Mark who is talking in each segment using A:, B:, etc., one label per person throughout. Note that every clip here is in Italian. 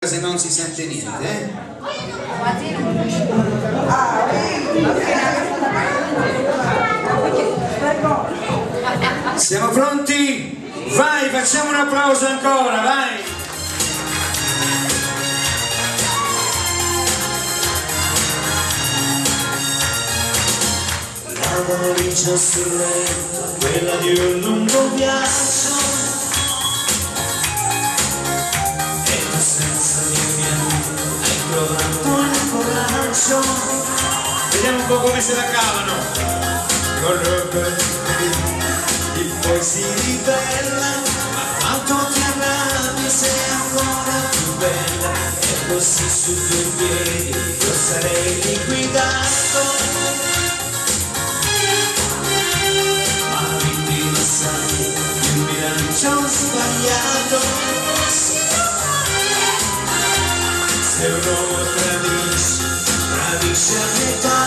A: Se non si sente niente, Siamo pronti? Vai, facciamo un applauso ancora, vai!
B: La pomeriggio sul letto, quella di un lungo viaggio, e tu senza dirmi hai trovato il coraggio.
A: Vediamo un po' come se la cavano.
B: E poi si ribella, ma quanto ti arrabbi sei ancora più bella. E così su due piedi io sarei liquidato, ma quindi lo sai, il bilancio sbagliato. Se un uomo tradisce a metà,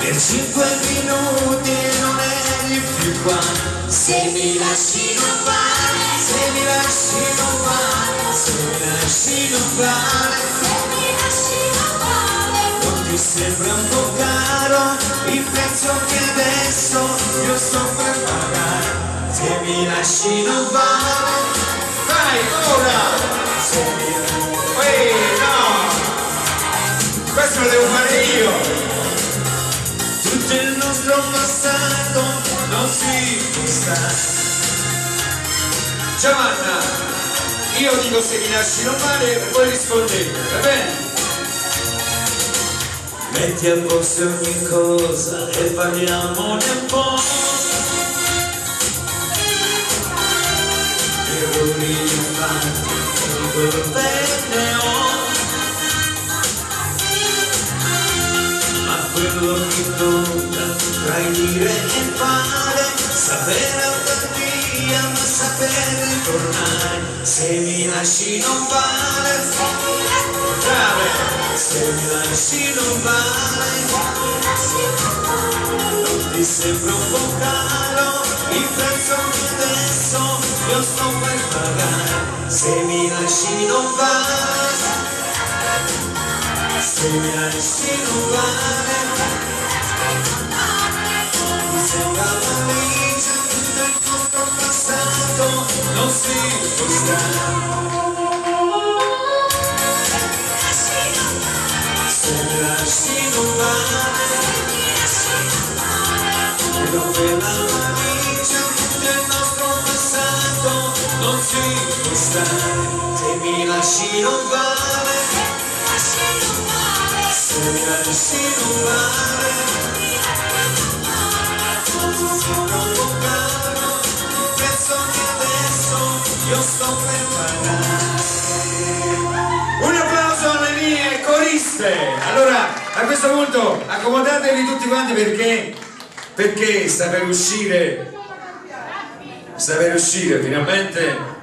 B: per 5 minuti non eri più qua. Se mi lasci non vale, se mi lasci non vale, se mi lasci non vale, se mi lasci non vale. Non ti sembra un po' caro il prezzo che adesso io sto per pagare? Se mi lasci non vale.
A: Vai, ora!
B: Se mi lasci,
A: no! Questo lo devo fare io!
B: tutto il nostro passato non si può stare.
A: Giovanna, io dico se mi lasci non male e poi rispondete, va bene?
B: Metti a posto ogni cosa e parliamone un po'. Errori infatti dico bene ho, ma quello che conta tra il dire e il fare, sapere andar via ma sapere tornare. Se mi lasci non vale, se mi lasci non vale, non ti sembra un po' caro il prezzo che adesso io sto per pagare? Se mi lasci non vale, se mi lasci non vale, mi sembra valigia tutto il nostro passato non si può stare. Se mi lasci non vale, e dove la valigia del nostro passato non si può stare. Se mi lasci non vale, se mi lasci non vale, non sembra un po' caro il prezzo che adesso io sto per pagare.
A: Un applauso alle mie coriste! Allora, a questo punto accomodatevi tutti quanti perché sta per uscire finalmente.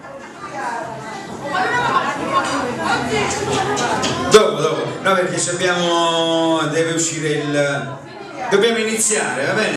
A: Dopo, no, perché deve uscire dobbiamo iniziare, va bene?